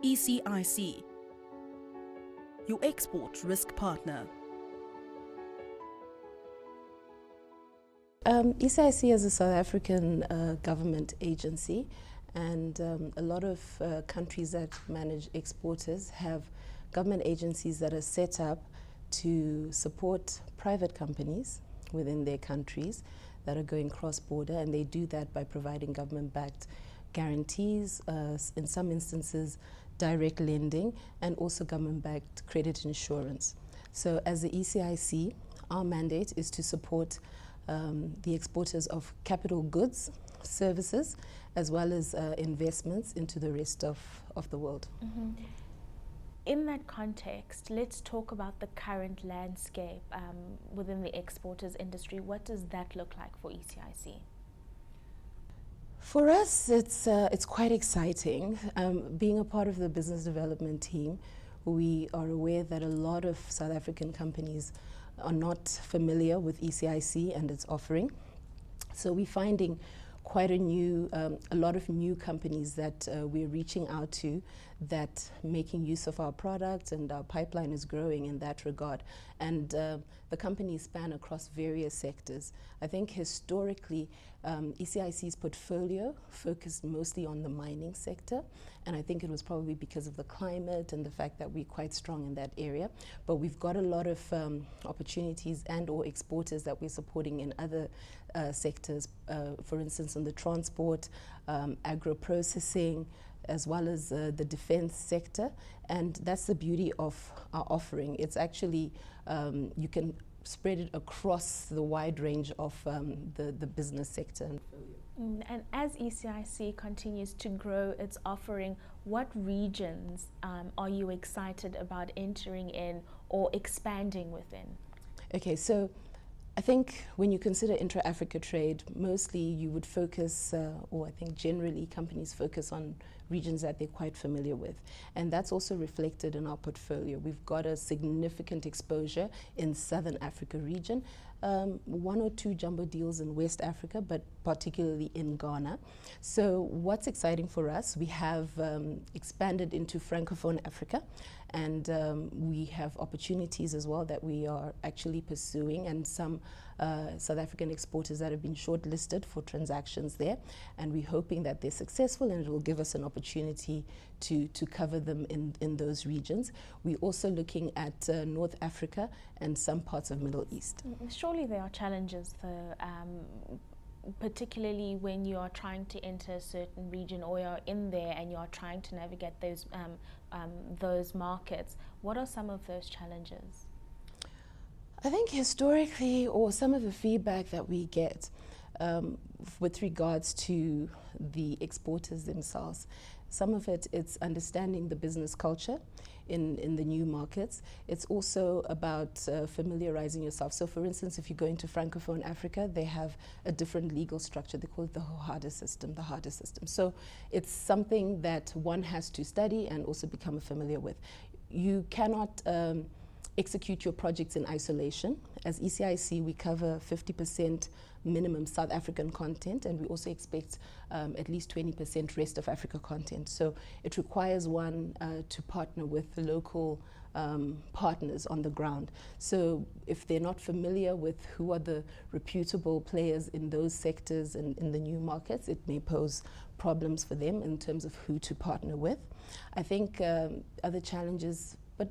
ECIC, your export risk partner. ECIC is a South African government agency, and a lot of countries that manage exporters have government agencies that are set up to support private companies within their countries that are going cross-border, and they do that by providing government-backed guarantees, in some instances direct lending, and also government-backed credit insurance. So as the ECIC, our mandate is to support the exporters of capital goods, services, as well as investments into the rest of the world. Mm-hmm. In that context, let's talk about the current landscape within the exporters industry. What does that look like for ECIC? For us, it's quite exciting. Being a part of the business development team, we are aware that a lot of South African companies are not familiar with ECIC and its offering. So we're finding quite a lot of new companies that we're reaching out to that making use of our products, and our pipeline is growing in that regard. And the companies span across various sectors. I think historically, ECIC's portfolio focused mostly on the mining sector, and I think it was probably because of the climate and the fact that we're quite strong in that area. But we've got a lot of opportunities and or exporters that we're supporting in other sectors, for instance, in the transport, agro-processing, as well as the defense sector. And that's the beauty of our offering. It's actually, you can spread it across the wide range of the business sector. And as ECIC continues to grow its offering, what regions are you excited about entering in or expanding within? Okay, so I think when you consider intra-Africa trade, mostly you would focus, or I think generally companies focus on regions that they're quite familiar with. And that's also reflected in our portfolio. We've got a significant exposure in Southern Africa region, one or two jumbo deals in West Africa, but particularly in Ghana. So what's exciting for us, we have expanded into Francophone Africa, and we have opportunities as well that we are actually pursuing, and some South African exporters that have been shortlisted for transactions there, and we're hoping that they're successful and it will give us an opportunity to cover them in those regions. We're also looking at North Africa and some parts of Middle East. Surely there are challenges, particularly when you are trying to enter a certain region, or you're in there and you are trying to navigate those markets. What are some of those challenges? I think historically, or some of the feedback that we get with regards to the exporters themselves, some of it's understanding the business culture in the new markets. It's also about familiarizing yourself. So for instance, if you go into Francophone Africa, they have a different legal structure. They call it the harder system. So it's something that one has to study and also become familiar with. You cannot execute your projects in isolation. As ECIC, we cover 50% minimum South African content, and we also expect at least 20% rest of Africa content. So it requires one to partner with the local partners on the ground. So if they're not familiar with who are the reputable players in those sectors and in the new markets, it may pose problems for them in terms of who to partner with. I think other challenges, but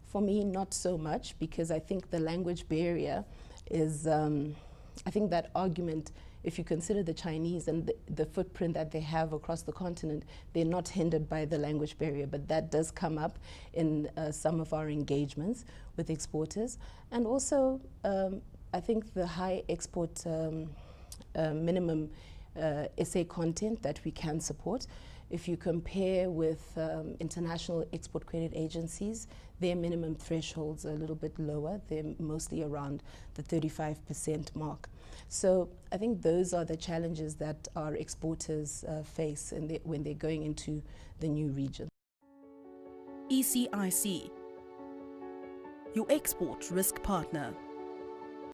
for me, not so much, because I think the language barrier is, I think that argument, if you consider the Chinese and the footprint that they have across the continent, they're not hindered by the language barrier, but that does come up in some of our engagements with exporters. And also, I think the high export minimum SA content that we can support. If you compare with international export credit agencies, their minimum thresholds are a little bit lower. They're mostly around the 35% mark. So I think those are the challenges that our exporters face when they're going into the new region. ECIC, your export risk partner.